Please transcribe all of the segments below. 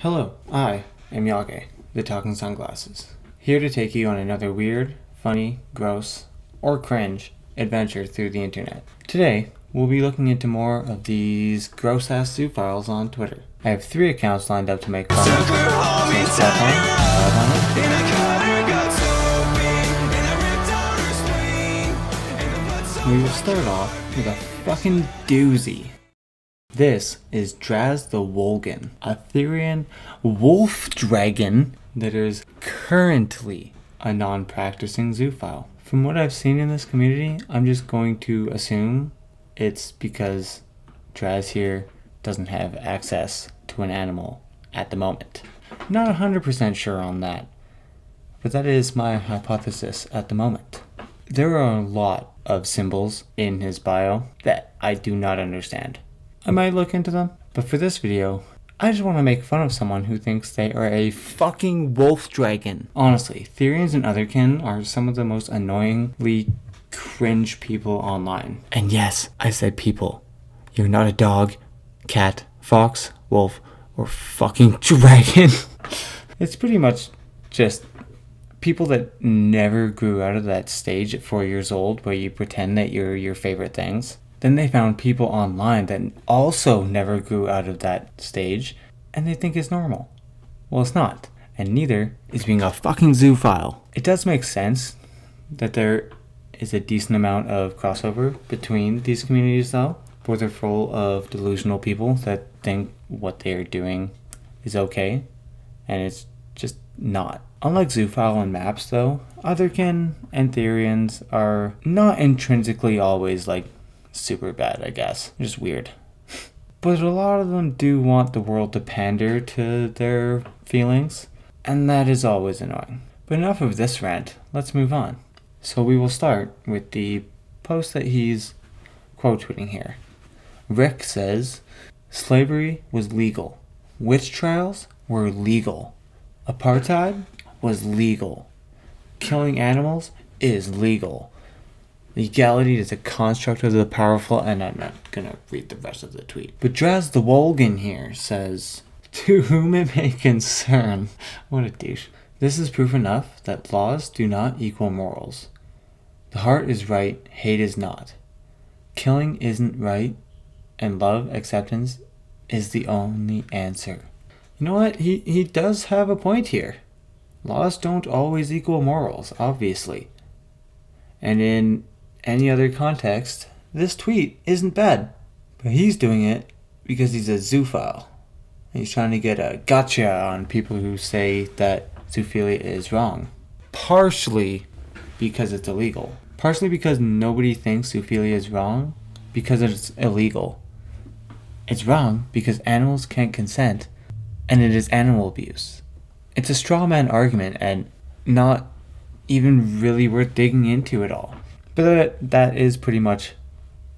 Hello, I am Yage, the Talking Sunglasses, here to take you on another weird, funny, gross, or cringe adventure through the internet. Today, we'll be looking into more of these gross-ass zoophiles on Twitter. I have 3 accounts lined up to make fun of, so step on it. We will start off with a fucking doozy. This is Draz the wolgan, a Therian wolf dragon that is currently a non-practicing zoophile. From what I've seen in this community, I'm just going to assume it's because Draz here doesn't have access to an animal at the moment. Not 100% sure on that, but that is my hypothesis at the moment. There are a lot of symbols in his bio that I do not understand. I might look into them, but for this video, I just want to make fun of someone who thinks they are a fucking wolf dragon. Honestly, Therians and otherkin are some of the most annoyingly cringe people online. And yes, I said people. You're not a dog, cat, fox, wolf, or fucking dragon. It's pretty much just people that never grew out of that stage at 4 years old where you pretend that you're your favorite things. Then they found people online that also never grew out of that stage, and they think it's normal. Well, it's not, and neither is being a fucking zoophile. It does make sense that there is a decent amount of crossover between these communities, though, where they're full of delusional people that think what they're doing is okay, and it's just not. Unlike Zoophile and maps, though, otherkin and Therians are not intrinsically always, super bad, I guess. Just weird. But a lot of them do want the world to pander to their feelings, and that is always annoying. But enough of this rant, let's move on. So we will start with the post that he's quote tweeting here. Rick says, slavery was legal. Witch trials were legal. Apartheid was legal. Killing animals is legal. Legality is a construct of the powerful, and I'm not gonna read the rest of the tweet. But Draz the wolgan here says, to whom it may concern. What a douche. This is proof enough that laws do not equal morals. The heart is right, hate is not. Killing isn't right, and love, acceptance, is the only answer. You know what? He does have a point here. Laws don't always equal morals, obviously. And in any other context, this tweet isn't bad. But he's doing it because he's a zoophile. He's trying to get a gotcha on people who say that zoophilia is wrong. Partially because it's illegal. Partially because nobody thinks zoophilia is wrong because it's illegal. It's wrong because animals can't consent, and it is animal abuse. It's a straw man argument and not even really worth digging into at all. But that is pretty much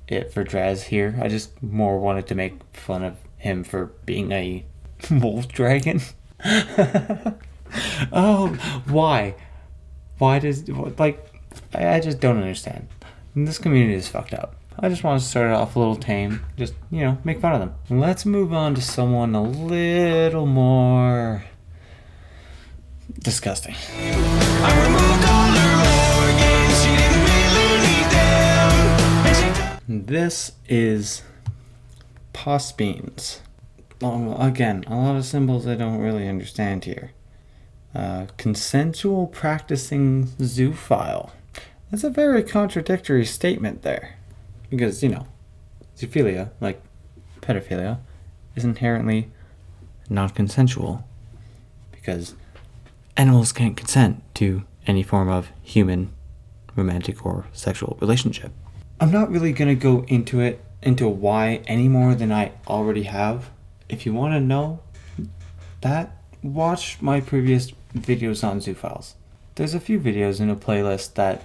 it for Draz here. I just more wanted to make fun of him for being a wolf dragon. Oh, why? Why does, I just don't understand. This community is fucked up. I just want to start it off a little tame. Just, make fun of them. Let's move on to someone a little more disgusting. I removed all her organs, she didn't really need them. This is possbeans. Again, a lot of symbols I don't really understand here. Consensual practicing zoophile. That's a very contradictory statement there. Because, zoophilia, like pedophilia, is inherently non-consensual. Because animals can't consent to any form of human, romantic, or sexual relationship. I'm not really going to go into why any more than I already have. If you want to know that, watch my previous videos on zoophiles. There's a few videos in a playlist that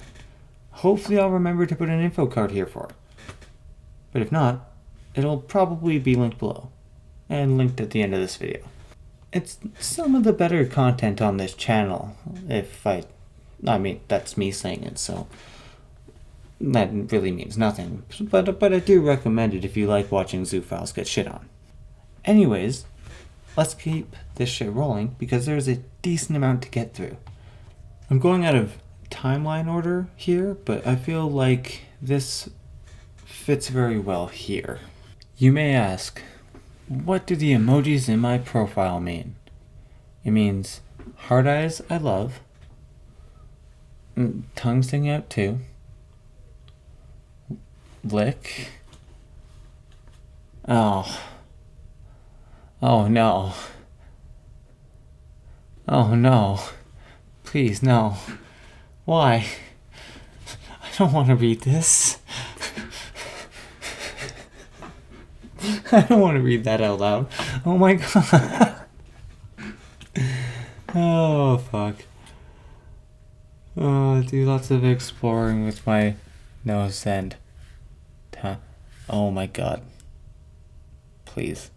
hopefully I'll remember to put an info card here for. But if not, it'll probably be linked below and linked at the end of this video. It's some of the better content on this channel, I mean, that's me saying it, so that really means nothing. But I do recommend it if you like watching zoophiles get shit on. Anyways, let's keep this shit rolling because there's a decent amount to get through. I'm going out of timeline order here, but I feel like this fits very well here. You may ask, what do the emojis in my profile mean? It means hard eyes, I love. Tongue sticking out too. Lick. Oh. Oh no. Oh no. Please, no. Why? I don't want to read this. I don't want to read that out loud. Oh my god. Oh, fuck. Oh, do lots of exploring with my nose and... Oh my god. Please.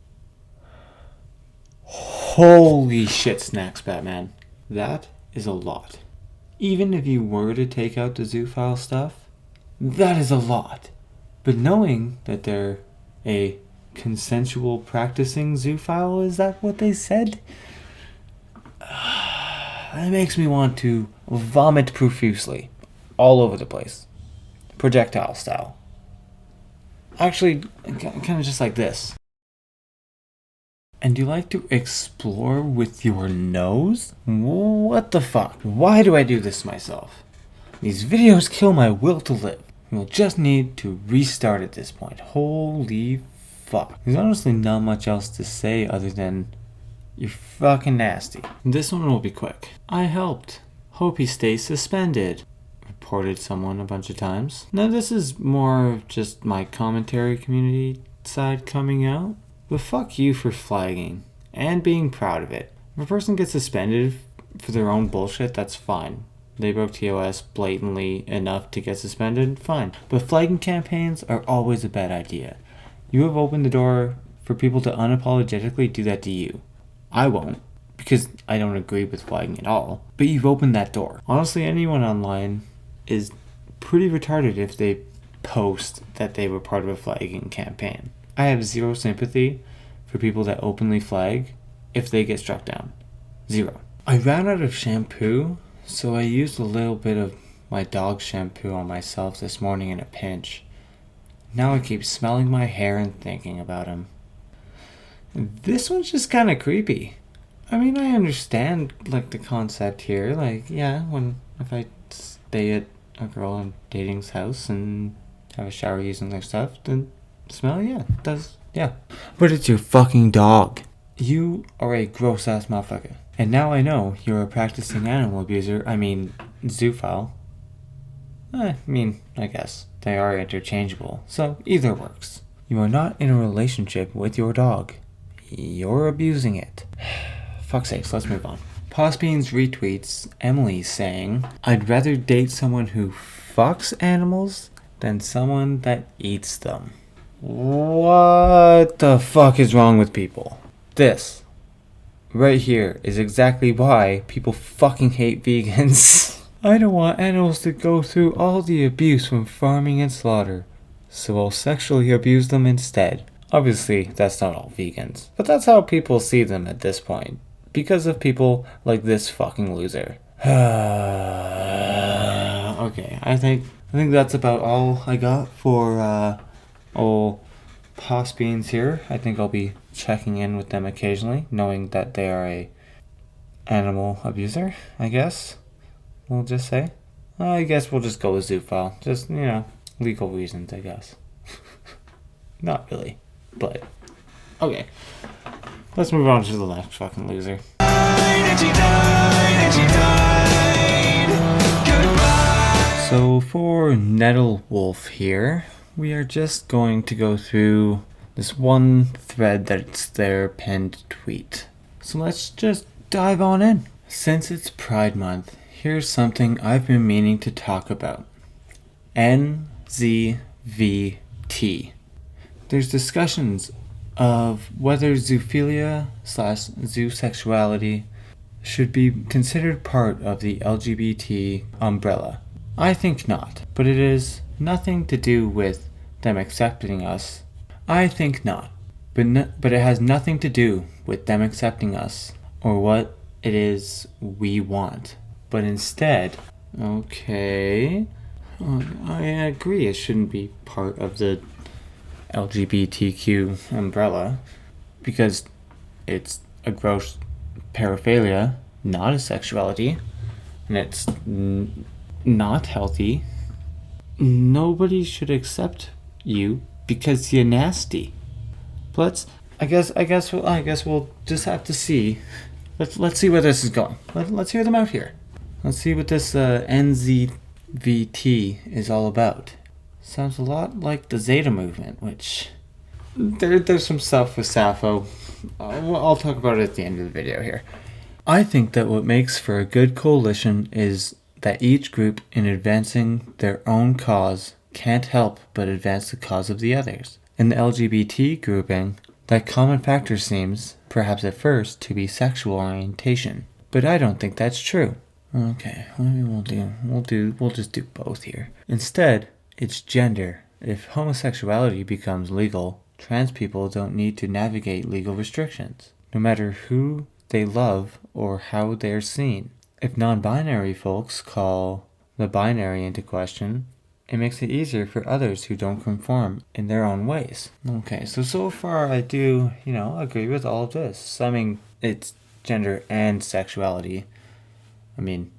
Holy shit, snacks, Batman. That is a lot. Even if you were to take out the Zoophile stuff, that is a lot. But knowing that they're a consensual practicing Zoophile, is that what they said? That makes me want to vomit profusely all over the place. Projectile style. Actually, kind of just like this. And you like to explore with your nose? What the fuck? Why do I do this to myself? These videos kill my will to live. We'll just need to restart at this point. Holy fuck. There's honestly not much else to say other than you're fucking nasty. This one will be quick. I helped. Hope he stays suspended. Reported someone a bunch of times. Now this is more of just my commentary community side coming out. But fuck you for flagging and being proud of it. If a person gets suspended for their own bullshit, that's fine. They broke TOS blatantly enough to get suspended, fine. But flagging campaigns are always a bad idea. You have opened the door for people to unapologetically do that to you. I won't, because I don't agree with flagging at all. But you've opened that door. Honestly, anyone online is pretty retarded if they post that they were part of a flagging campaign. I have zero sympathy for people that openly flag if they get struck down. Zero. I ran out of shampoo, so I used a little bit of my dog's shampoo on myself this morning in a pinch. Now I keep smelling my hair and thinking about him. This one's just kind of creepy. I mean, I understand, like, the concept here. Like, yeah, if I stay at a girl I'm dating's house and have a shower using their stuff, then smell, yeah, it does, yeah. But it's your fucking dog. You are a gross-ass motherfucker. And now I know you're a practicing animal abuser, zoophile. I guess. They are interchangeable, so either works. You are not in a relationship with your dog. You're abusing it. Fuck's sakes, let's move on. possbeans retweets Emily saying, I'd rather date someone who fucks animals than someone that eats them. What the fuck is wrong with people? This right here is exactly why people fucking hate vegans. I don't want animals to go through all the abuse from farming and slaughter, so I'll sexually abuse them instead. Obviously, that's not all vegans, but that's how people see them at this point, because of people like this fucking loser. Okay, I think that's about all I got for old possbeans here. I think I'll be checking in with them occasionally, knowing that they are a animal abuser, I guess. We'll just say. I guess we'll just go with Zoophile. Just, legal reasons, I guess. Not really, but okay. Let's move on to the next fucking loser. So for Nettle Wolf here, we are just going to go through this one thread that's their pinned tweet. So let's just dive on in. Since it's Pride Month, here's something I've been meaning to talk about. NZVT. There's discussions of whether zoophilia/zoosexuality should be considered part of the LGBT umbrella. I think not, but it is nothing to do with them accepting us. I think not, but but it has nothing to do with them accepting us or what it is we want. But instead, okay, I agree it shouldn't be part of the LGBTQ umbrella because it's a gross paraphilia, not a sexuality, and it's not healthy. Nobody should accept you because you're nasty. But I guess we'll just have to see. Let's see where this is going. Let's hear them out here. Let's see what this NZVT is all about. Sounds a lot like the Zeta movement, which there's some stuff with Sappho. I'll talk about it at the end of the video here. I think that what makes for a good coalition is that each group in advancing their own cause can't help but advance the cause of the others. In the LGBT grouping, that common factor seems, perhaps at first, to be sexual orientation. But I don't think that's true. Okay, we'll just do both here. Instead, it's gender. If homosexuality becomes legal, trans people don't need to navigate legal restrictions, no matter who they love or how they're seen. If non-binary folks call the binary into question, it makes it easier for others who don't conform in their own ways. Okay, so far I do, agree with all of this. I mean, it's gender and sexuality. I mean,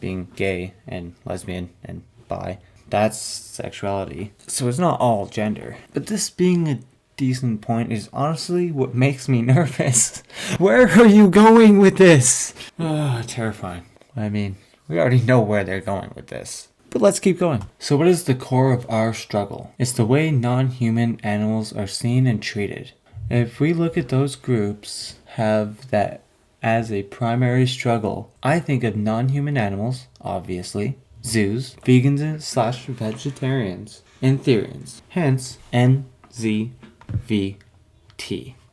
being gay and lesbian and bi, that's sexuality. So it's not all gender. But this being a decent point is honestly what makes me nervous. Where are you going with this? Terrifying. I mean, we already know where they're going with this. But let's keep going. So what is the core of our struggle? It's the way non-human animals are seen and treated. If we look at those groups have that as a primary struggle, I think of non-human animals, obviously, zoos, vegans / vegetarians, and therians. Hence, NZVT.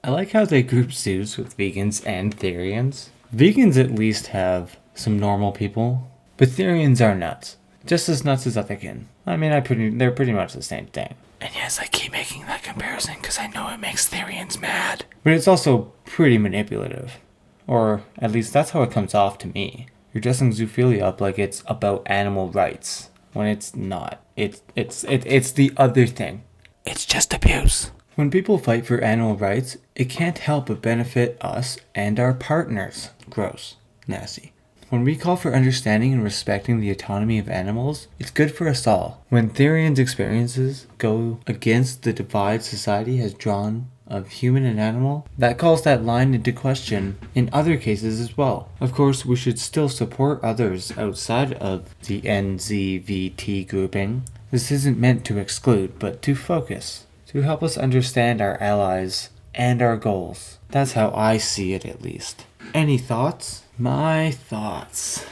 I like how they group zoos with vegans and therians. Vegans at least have some normal people, but therians are nuts. Just as nuts as other kin. I mean, they're pretty much the same thing. And yes, I keep making that comparison because I know it makes therians mad. But it's also pretty manipulative. Or at least that's how it comes off to me. You're dressing zoophilia up like it's about animal rights, when it's not. It's the other thing. It's just abuse. When people fight for animal rights, it can't help but benefit us and our partners. Gross. Nasty. When we call for understanding and respecting the autonomy of animals, it's good for us all. When therians' experiences go against the divide society has drawn of human and animal, that calls that line into question in other cases as well. Of course, we should still support others outside of the NZVT grouping. This isn't meant to exclude, but to focus, to help us understand our allies and our goals. That's how I see it, at least. Any thoughts? My thoughts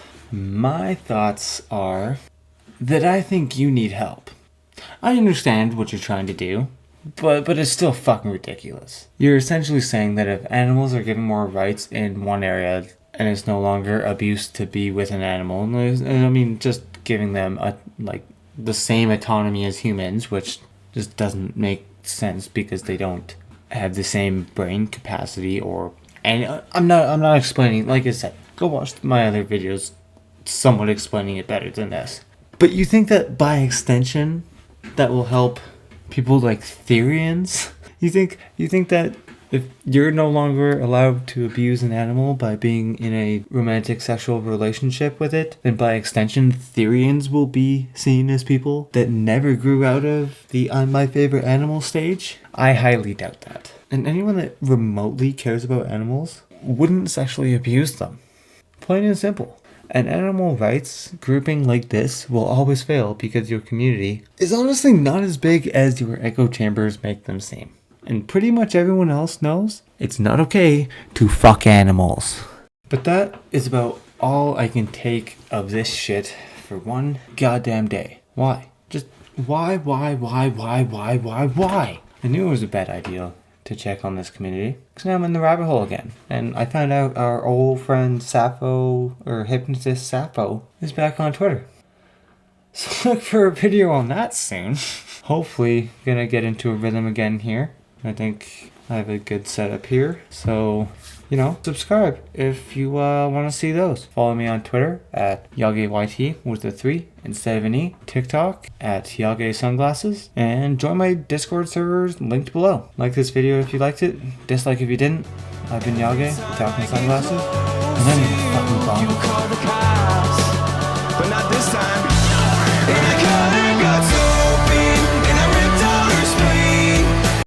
are that I think you need help. I understand what you're trying to do, but it's still fucking ridiculous. You're essentially saying that if animals are given more rights in one area and it's no longer abuse to be with an animal, and I mean just giving them the same autonomy as humans, which just doesn't make sense because they don't have the same brain capacity and I'm not explaining, like I said, go watch my other videos somewhat explaining it better than this. But you think that by extension that will help people like therians? You think that if you're no longer allowed to abuse an animal by being in a romantic sexual relationship with it, then by extension therians will be seen as people that never grew out of the I'm my favorite animal stage? I highly doubt that. And anyone that remotely cares about animals wouldn't sexually abuse them. Plain and simple. An animal rights grouping like this will always fail because your community is honestly not as big as your echo chambers make them seem. And pretty much everyone else knows it's not okay to fuck animals. But that is about all I can take of this shit for one goddamn day. Why? Just why? I knew it was a bad idea to check on this community, because now I'm in the rabbit hole again. And I found out our old friend Sappho, or hypnotist Sappho, is back on Twitter. So look for a video on that soon. Hopefully gonna get into a rhythm again here. I think I have a good setup here. So, you know, subscribe if you want to see those. Follow me on Twitter at YageYT with a 3 instead of an E. TikTok at Yage Sunglasses. And join my Discord servers linked below. Like this video if you liked it. Dislike if you didn't. I've been Yage, the Talking Sunglasses. And then fucking bomb.